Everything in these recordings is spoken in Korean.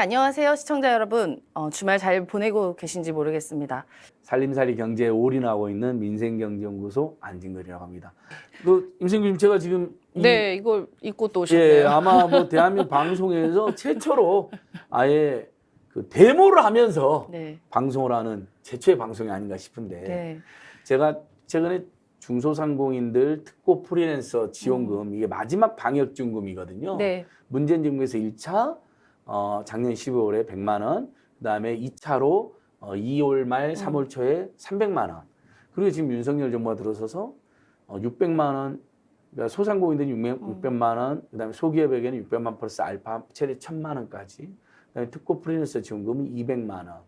안녕하세요, 시청자 여러분. 주말 잘 보내고 계신지 모르겠습니다. 살림살이 경제에 올인하고 있는 민생경제연구소 안진걸이라고 합니다. 임생규님 제가 지금 네, 이걸 입고 또 오셨네요. 아마 뭐 대한민국 방송에서 최초로 아예 그 데모를 하면서 네. 방송을 하는 최초의 방송이 아닌가 싶은데 네. 제가 최근에 중소상공인들 특고 프리랜서 지원금 이게 마지막 방역지원금이거든요. 네. 문재인 정부에서 1차 작년 12월에 100만 원, 그다음에 2차로 2월 말 3월 초에 300만 원. 그리고 지금 윤석열 정부가 들어서서 600만 원, 그러니까 소상공인들은 600만 원, 그다음에 소기업에게는 600만 원 플러스 알파 최대 1,000만 원까지. 그다음에 특고 프리랜서 지원금은 200만 원.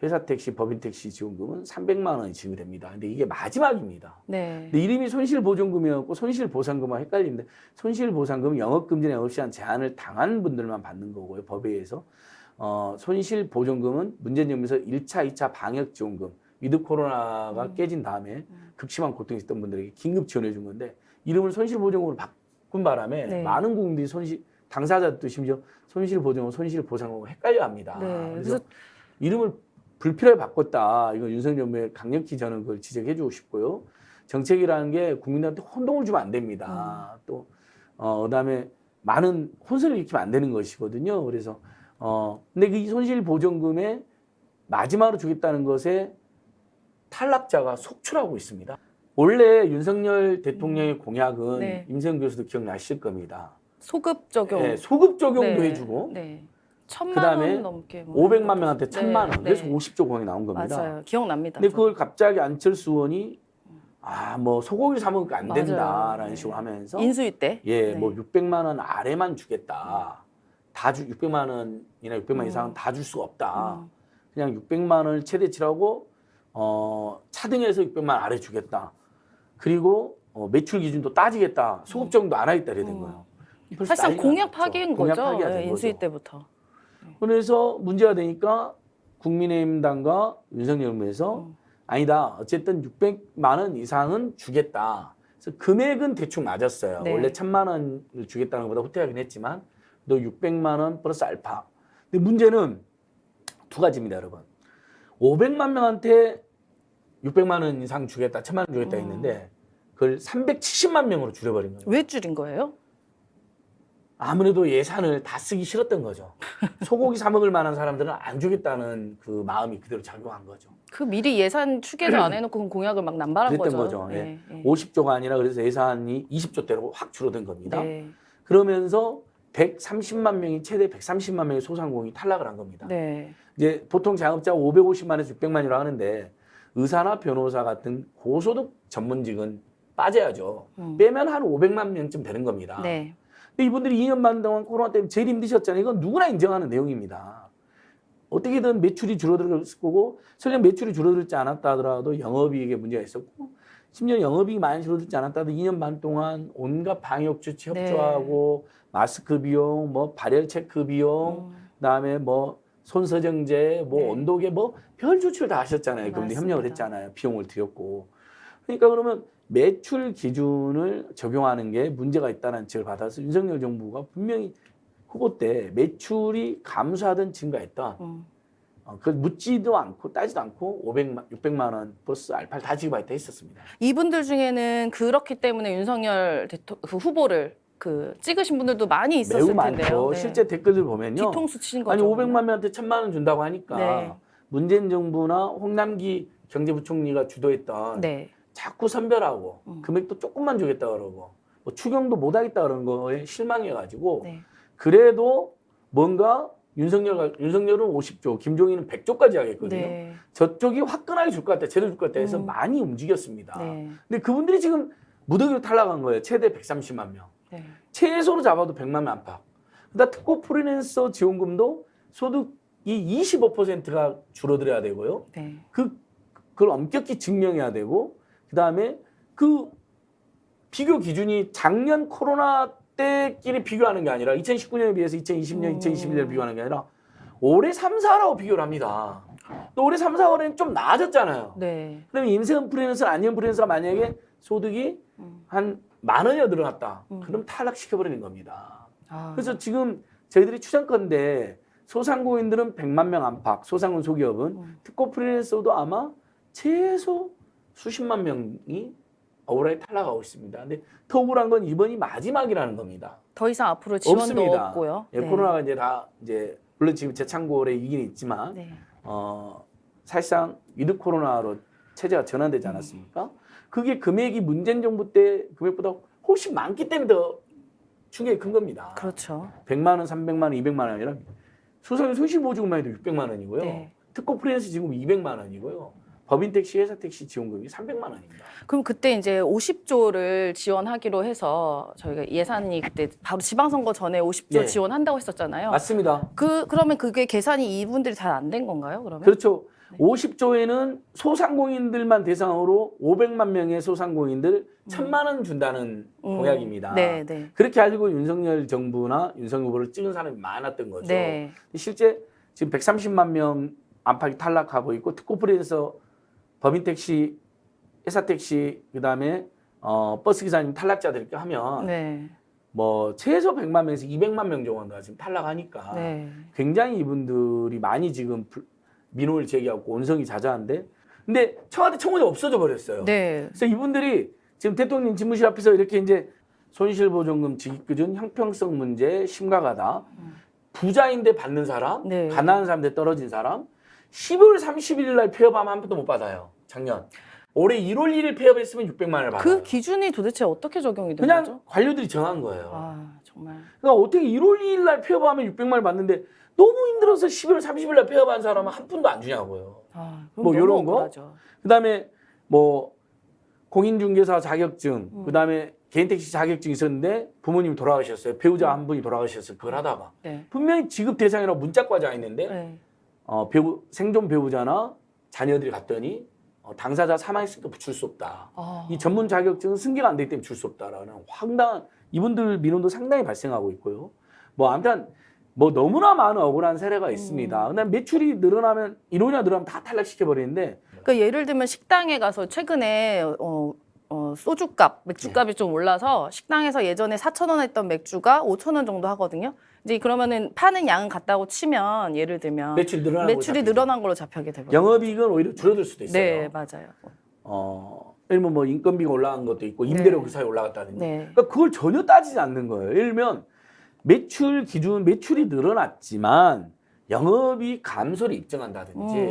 회사 택시, 법인 택시 지원금은 300만 원이 지급됩니다. 근데 이게 마지막입니다. 네. 근데 이름이 손실보전금이었고 손실보상금과 헷갈리는데 손실보상금은 영업금지나 영업시간 제한을 당한 분들만 받는 거고요. 법에 의해서. 손실보전금은 문재인 정부에서 1차, 2차 방역지원금, 위드 코로나가 깨진 다음에 극심한 고통이 있었던 분들에게 긴급 지원해 준 건데 이름을 손실보전금으로 바꾼 바람에 네. 많은 국민들이 당사자도 심지어 손실보전금, 손실보상금을 헷갈려 합니다. 네. 그래서 이름을 불필요하게 바꿨다. 이거 윤석열 정부에 강력히 저는 그걸 지적해 주고 싶고요. 정책이라는 게 국민들한테 혼동을 주면 안 됩니다. 또, 그다음에 많은 혼선을 일으키면 안 되는 것이거든요. 그래서, 근데 이 손실보전금에 마지막으로 주겠다는 것에 탈락자가 속출하고 있습니다. 원래 윤석열 대통령의 공약은 네. 임세영 교수도 기억나실 겁니다. 소급 적용. 네, 소급 적용도 네. 해주고, 네. 1,000만 그다음에 원 넘게. 뭐 500만 명한테 1,000만 원. 네. 그래서 네. 50조 원이 나온 겁니다. 맞아요. 기억납니다. 근데 그걸 갑자기 안철수 의원이 뭐 소고기 사 먹으니까 안 된다라는 맞아요. 식으로 하면서 인수위 때. 예, 네. 뭐 600만 원 아래만 주겠다. 600만 원이나 600만 이상은 다 줄 수가 없다. 그냥 600만 원을 최대치라고 차등해서 600만 원 아래 주겠다. 그리고 매출 기준도 따지겠다. 소급 적용도 안 하겠다 이랬던 거예요. 벌써 사실상 난리가 공약 났죠. 파기인 공약 거죠. 파기가 네, 된 인수위 거죠. 때부터. 그래서 문제가 되니까 국민의힘당과 윤석열 정부에서 아니다. 어쨌든 600만 원 이상은 주겠다. 그래서 금액은 대충 맞았어요. 네. 원래 1,000만 원을 주겠다는 것보다 후퇴하긴 했지만 너 600만 원 플러스 알파. 근데 문제는 두 가지입니다, 여러분. 500만 명한테 600만 원 이상 주겠다, 1,000만 원 주겠다 했는데 그걸 370만 명으로 줄여버린 거예요. 왜 줄인 거예요? 아무래도 예산을 다 쓰기 싫었던 거죠. 소고기 사 먹을 만한 사람들은 안 주겠다는 그 마음이 그대로 작용한 거죠. 그 미리 예산 추계도 안 해놓고 공약을 막 남발한 그랬던 거죠. 거죠. 네. 예. 네. 50조가 아니라 그래서 예산이 20조대로 확 줄어든 겁니다. 네. 그러면서 130만 명이 최대 130만 명의 소상공인이 탈락을 한 겁니다. 네. 이제 보통 자영업자가 550만에서 600만이라고 하는데 의사나 변호사 같은 고소득 전문직은 빠져야죠. 빼면 한 500만 명쯤 되는 겁니다. 네. 근데 이분들이 2년 반 동안 코로나 때문에 제일 힘드셨잖아요. 이건 누구나 인정하는 내용입니다. 어떻게든 매출이 줄어들 거고 설령 매출이 줄어들지 않았다 하더라도 영업이익에 문제가 있었고 심지어 영업이익이 많이 줄어들지 않았다 하더라도 2년 반 동안 온갖 방역 조치 협조하고 마스크 비용, 뭐 발열 체크 비용, 그다음에 뭐 손서정제, 뭐 온도계 뭐 별 조치를 다 하셨잖아요. 그분들 협력을 했잖아요. 비용을 들였고. 그러니까 그러면 매출 기준을 적용하는 게 문제가 있다는 지적을 받아서 윤석열 정부가 분명히 후보 때 매출이 감소하든 증가했던 그걸 묻지도 않고 따지도 않고 600만 원 플러스 알파를 다 지급하겠다 했었습니다. 이분들 중에는 그렇기 때문에 윤석열 그 후보를 찍으신 분들도 많이 있었을 매우 텐데요. 많죠. 네. 실제 댓글들 보면요. 뒤통수 치신 거죠. 아니 500만 명한테 1,000만 원 준다고 하니까 네. 문재인 정부나 홍남기 경제부총리가 주도했던 네. 자꾸 선별하고 금액도 조금만 주겠다 그러고 뭐 추경도 못 하겠다 그런 거에 실망해가지고 네. 그래도 뭔가 윤석열은 50조, 김종인은 100조까지 하겠거든요. 네. 저쪽이 화끈하게 줄 것 같다, 제대로 줄 것 같다 해서 많이 움직였습니다. 네. 근데 그분들이 지금 무더기로 탈락한 거예요. 최대 130만 명. 네. 최소로 잡아도 100만 명 안팎. 그다음 특고 프리랜서 지원금도 소득이 25%가 줄어들어야 되고요. 네. 그걸 엄격히 증명해야 되고 그다음에 그 비교 기준이 작년 코로나 때끼리 비교하는 게 아니라 2019년에 비해서 2020년, 2021년을 비교하는 게 아니라 올해 3, 4라고 비교를 합니다. 또 올해 3, 4월에는 좀 나아졌잖아요. 네. 그러면 임세은 프리랜서나 안녕 프리랜서가 만약에 소득이 한 10,000원이 늘어났다. 그럼 탈락시켜버리는 겁니다. 아. 그래서 지금 저희들이 추정컨대 소상공인들은 100만 명 안팎, 소상공인 소기업은 특고 프리랜서도 아마 최소 수십만 명이 억울하게 탈락하고 있습니다. 근데 더 억울한 건 이번이 마지막이라는 겁니다. 더 이상 앞으로 지원도 없습니다. 없고요. 예, 네. 코로나가 이제 다 이제 물론 지금 재창고에 있긴 있지만 네. 사실상 위드 코로나로 체제가 전환되지 않았습니까? 그게 금액이 문재인 정부 때 금액보다 훨씬 많기 때문에 더 충격이 큰 겁니다. 그렇죠. 100만 원, 300만 원, 200만 원이라 소상공인 손실보조금만 해도 600만 원이고요. 네. 특고 프리랜서 지금 200만 원이고요. 법인 택시, 회사 택시 지원금이 300만 원입니다. 그럼 그때 이제 50조를 지원하기로 해서 저희가 예산이 그때 바로 지방선거 전에 50조 예. 지원한다고 했었잖아요. 맞습니다. 그러면 그게 계산이 이분들이 잘 안 된 건가요? 그러면? 그렇죠. 50조에는 소상공인들만 대상으로 500만 명의 소상공인들 1,000만 원 준다는 공약입니다. 네, 네. 그렇게 알고 윤석열 정부나 윤석열 후보를 찍은 사람이 많았던 거죠. 네. 실제 지금 130만 명 안팎이 탈락하고 있고 특고 프리랜서 법인 택시, 회사 택시 그다음에 버스 기사님 탈락자들 이렇게 하면 네. 뭐 최소 100만 명에서 200만 명 정도가 지금 탈락하니까 네. 굉장히 이분들이 많이 지금 민원을 제기하고 원성이 자자한데 근데 청와대 청원이 없어져 버렸어요. 네. 그래서 이분들이 지금 대통령 집무실 앞에서 이렇게 이제 손실보조금 지급기준 형평성 문제 심각하다. 부자인데 받는 사람, 네. 가난한 사람인데 떨어진 사람 12월 30일 날 폐업하면 한 푼도 못 받아요. 작년. 올해 1월 1일 폐업했으면 600만 원을 받아요. 그 기준이 도대체 어떻게 적용이 된 그냥 거죠? 관료들이 정한 거예요. 아, 정말. 그러니까 어떻게 1월 2일 날 폐업하면 600만 원을 받는데 너무 힘들어서 12월 30일 날 폐업한 사람은 한 푼도 안 주냐고요. 아, 뭐 너무 요런 거? 억울하죠. 그다음에 뭐 공인중개사 자격증, 그다음에 개인택시 자격증 있었는데 부모님이 돌아가셨어요. 배우자 한 분이 돌아가셨어요. 그걸 하다가 네. 분명히 지급 대상이라고 문자까지 와 있는데 네. 생존 배우자나 자녀들이 갔더니 당사자 사망했을 때 줄 수 없다. 아. 이 전문 자격증은 승계가 안 되기 때문에 줄 수 없다라는 황당한 이분들 민원도 상당히 발생하고 있고요. 뭐 아무튼 뭐 너무나 많은 억울한 사례가 있습니다. 근데 매출이 늘어나면 이론이나 늘어나면 다 탈락시켜 버리는데 그러니까 예를 들면 식당에 가서 최근에 소주값, 맥주값이 좀 올라서 식당에서 예전에 4,000원 했던 맥주가 5,000원 정도 하거든요. 이제 그러면은 파는 양은 같다고 치면 예를 들면 매출이 늘어난 걸로 잡혀게 되거든요. 영업이익은 오히려 줄어들 수도 있어요. 네, 맞아요. 예를 들면 뭐 인건비가 올라간 것도 있고 임대료 네. 그 사이에 올라갔다든지. 네. 그러니까 그걸 전혀 따지지 않는 거예요. 예를 들면 매출 기준 매출이 늘어났지만 영업이 감소를 입증한다든지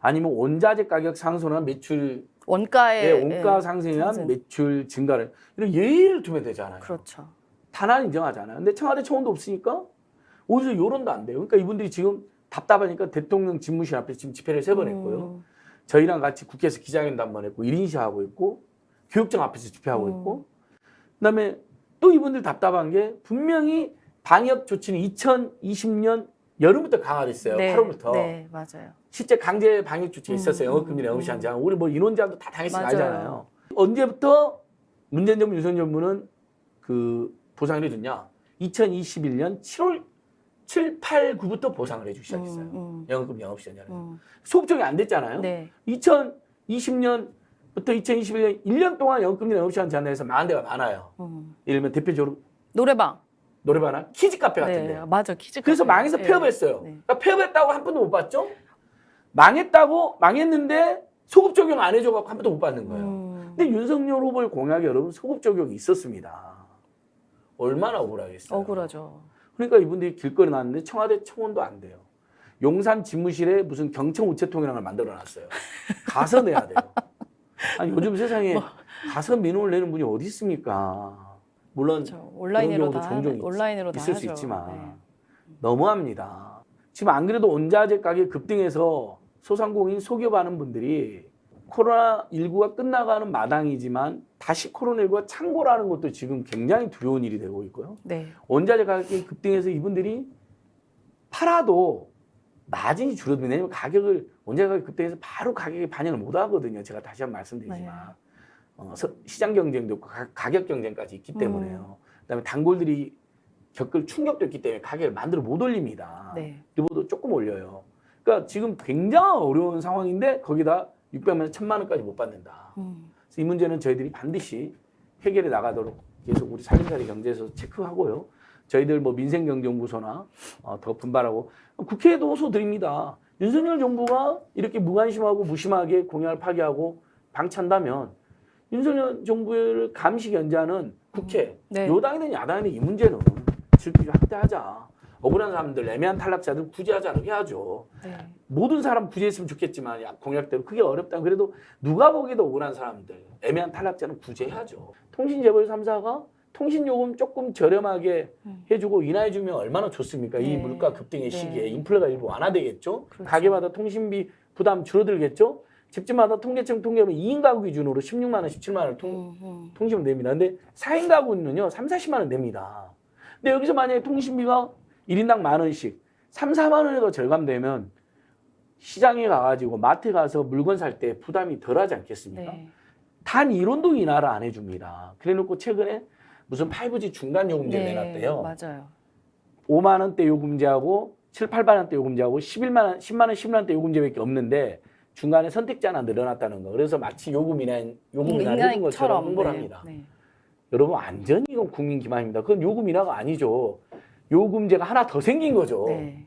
아니면 원자재 가격 상승이나 매출 원가의 원가 상승에 의한 상승. 매출 증가를 이런 예의를 두면 되잖아요. 그렇죠. 단안 인정하잖아요. 근데 청와대 청원도 없으니까 오히려 요런도 안 돼요. 그러니까 이분들이 지금 답답하니까 대통령 집무실 앞에 지금 집회를 3번 했고요. 저희랑 같이 국회에서 기자회견도 한 번 했고 1인 시하고 있고 교육청 앞에서 집회하고 있고 그다음에 또 이분들 답답한 게 분명히 방역 조치는 2020년 여름부터 강화됐어요. 네, 8월부터. 네, 맞아요. 실제 강제 방역 조치가 있었어요. 영업금지, 영업 시간 제한. 우리 뭐 인원 제한도 다 당했으니까 맞아요. 알잖아요. 언제부터 문재인 정부, 윤석열 정부는 그 보상을 해줬냐? 2021년 7월 7, 8, 9부터 보상을 해주기 시작했어요. 영업금, 영업 시간 제한. 소급적이 안 됐잖아요. 네. 2020년부터 2021년 1년 동안 영업금지, 영업 시간 제한해서 망한 데가 많아요. 예를 들면 대표적으로 노래방이나 키즈카페 같은 데. 네, 맞아. 키즈 그래서 카페. 망해서 네. 폐업했어요. 네. 그러니까 폐업했다고 한 푼도 못 받죠? 망했는데 소급 적용 안 해줘갖고 한 푼도 못 받는 거예요. 근데 윤석열 후보의 공약에 여러분 소급 적용이 있었습니다. 얼마나 억울하겠어요. 억울하죠. 그러니까 이분들이 길거리 나왔는데 청와대 청원도 안 돼요. 용산 집무실에 무슨 경청 우체통이라는 걸 만들어놨어요. 가서 내야 돼요. 아니 요즘 세상에 가서 민원을 내는 분이 어디 있습니까? 물론 그렇죠. 온라인으로 그런 다 경우도 종종 온라인으로 다 있을 하죠. 수 있지만 네. 너무합니다. 지금 안 그래도 원자재 가격 급등해서 소상공인 소기업하는 분들이 코로나19가 끝나가는 마당이지만 다시 코로나19가 창궐하는 것도 지금 굉장히 두려운 일이 되고 있고요. 네. 원자재 가격이 급등해서 이분들이 팔아도 마진이 줄어들면 왜냐면 원자재 가격이 급등해서 바로 가격에 반영을 못 하거든요. 제가 다시 한번 말씀드리지만 시장 경쟁도 있고 가격 경쟁까지 있기 때문에요. 그다음에 단골들이 겪을 충격도 있기 때문에 가격을 만들어 못 올립니다. 네. 일부도 조금 올려요. 그러니까 지금 굉장히 어려운 상황인데 거기다 600만 원, 1000만 원까지 못 받는다. 그래서 이 문제는 저희들이 반드시 해결해 나가도록 계속 우리 살림살이 경제에서 체크하고요. 저희들 뭐 민생경제연구소나 더 분발하고 국회에도 호소드립니다. 윤석열 정부가 이렇게 무관심하고 무심하게 공약을 파기하고 방치한다면 윤석열 정부를 감시 견제하는 국회, 네. 여당이든 야당이든 이 문제는 질투를 확대하자. 억울한 사람들, 애매한 탈락자들 구제하지 않게 해야죠. 네. 모든 사람 구제했으면 좋겠지만 공약대로 그게 어렵다면 그래도 누가 보기도 억울한 사람들, 애매한 탈락자는 구제해야죠. 통신재벌 3사가 통신요금 조금 저렴하게 해주고 인하해주면 얼마나 좋습니까? 이 네. 물가 급등의 네. 시기에 인플레가 일부 완화되겠죠. 그렇죠. 가게마다 통신비 부담 줄어들겠죠. 집집마다 통계청 통계하면 2인 가구 기준으로 16만 원, 17만 원을 통신을 냅니다. 근데 4인 가구는요 3, 40만 원 냅니다. 근데 여기서 만약에 통신비가 1인당 10,000원씩 3, 4만 원에 더 절감되면 시장에 가가지고 마트 가서 물건 살 때 부담이 덜하지 않겠습니까? 네. 단 1원도 인하를 안 해줍니다. 그래놓고 최근에 무슨 5G 중간 요금제를 네. 내놨대요. 맞아요. 5만 원대 요금제하고 7, 8만 원대 요금제하고 10만 원, 11만 원대 요금제밖에 없는데 중간에 선택지 하나 늘어났다는 거. 그래서 마치 요금 인하를 해준 것처럼 홍보를 합니다. 네. 여러분 완전히 이건 국민 기만입니다. 그건 요금 인하가 아니죠. 요금제가 하나 더 생긴 거죠. 네.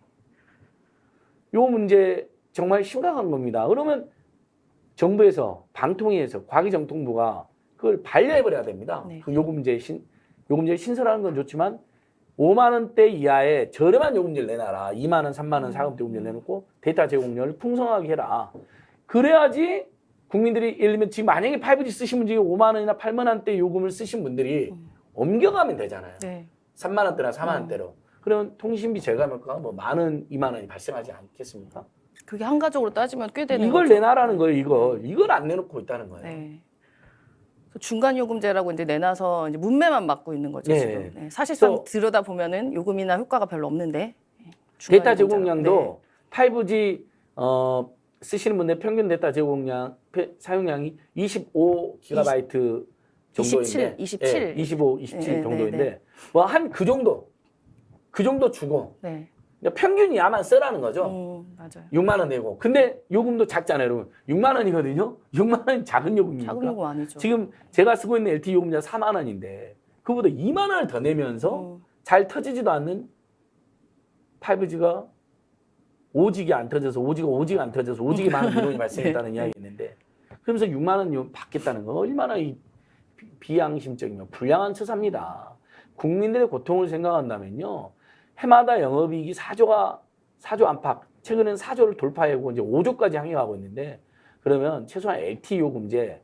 요 문제 정말 심각한 겁니다. 그러면 정부에서 방통위에서 과기정통부가 그걸 반려해버려야 됩니다. 네. 그 요금제 신설하는 건 좋지만 5만 원대 이하의 저렴한 요금제를 내놔라. 2만 원, 3만 원 사금대 요금제를 내놓고 데이터 제공료를 풍성하게 해라. 그래야지 국민들이 예를 들면 지금 만약에 5G 쓰신 분 중에 5만 원이나 8만 원대 요금을 쓰신 분들이 옮겨가면 되잖아요. 네. 3만 원대나 4만 원대로. 그러면 통신비 절감효과가 뭐 10,000원, 2만 원이 발생하지 않겠습니까? 그게 한가적으로 따지면 꽤 되는 이걸 거죠. 내놔라는 거예요. 이걸 안 내놓고 있다는 거예요. 네. 중간 요금제라고 이제 내놔서 이제 문매만 막고 있는 거죠. 네. 지금. 네. 사실상 그래서 들여다 보면은 요금이나 효과가 별로 없는데. 데이터 중간 요금제라. 제공량도 5G 쓰시는 분들 평균 데이터 제공량 사용량이 25GB 정도인데 27. 25, 27 네, 정도인데 네, 네. 뭐 한 그 정도 주고 네. 그러니까 평균 야만 쓰라는 거죠. 맞아요. 6만 원 내고. 근데 요금도 작잖아요, 여러분. 6만 원이거든요. 6만 원이 작은 요금입니까? 작은 요금 아니죠. 지금 제가 쓰고 있는 LTE 요금자 4만 원인데 그보다 2만 원을 더 내면서 잘 터지지도 않는 5G가 오지게 안 터져서 오지가 안 터져서 오지게 많은 민원이 발생했다는 네. 이야기였는데 그러면서 6만 원 받겠다는 거 얼마나 이 비양심적이며 불량한 처사입니다. 국민들의 고통을 생각한다면요. 해마다 영업이익이 4조 안팎, 최근에는 4조를 돌파하고 이제 5조까지 향해 가고 있는데 그러면 최소한 LTE 요금제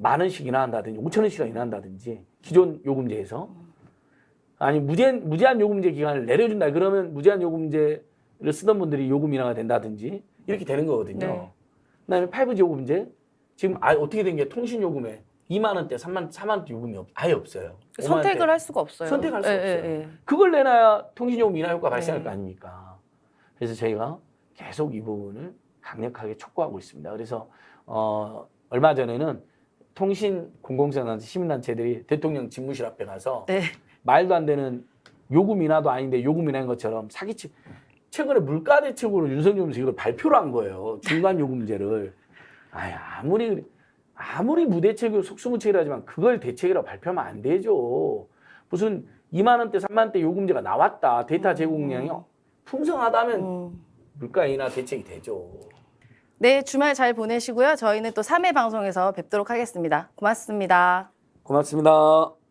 10,000원씩 인하한다든지 5,000원씩 인하한다든지 기존 요금제에서 아니 무제한 요금제 기간을 내려준다 그러면 무제한 요금제를 쓰던 분들이 요금 인하가 된다든지 이렇게 되는 거거든요. 네. 그다음에 5G 요금제 지금 어떻게 된 게 통신 요금에 2만 원대, 4만 원대 요금이 아예 없어요. 선택을 할 수가 없어요. 선택할 수 예, 없어요. 예, 예. 그걸 내놔야 통신요금 인하 효과 발생할 네. 거 아닙니까? 그래서 저희가 계속 이 부분을 강력하게 촉구하고 있습니다. 그래서 얼마 전에는 통신 공공성단체 시민단체들이 대통령 집무실 앞에 가서 네. 말도 말도 안 되는 요금 인하도 아닌데 요금 인하인 것처럼 사기치. 최근에 물가 대책으로 윤석열 정부에서 이걸 발표를 한 거예요. 중간 요금제를. 아무리 무대책이고 속수무책이라지만 그걸 대책이라고 발표하면 안 되죠. 무슨 2만 원대, 3만 원대 요금제가 나왔다. 데이터 제공량이 풍성하다면 물가 인하 대책이 되죠. 네, 주말 잘 보내시고요. 저희는 또 3회 방송에서 뵙도록 하겠습니다. 고맙습니다. 고맙습니다.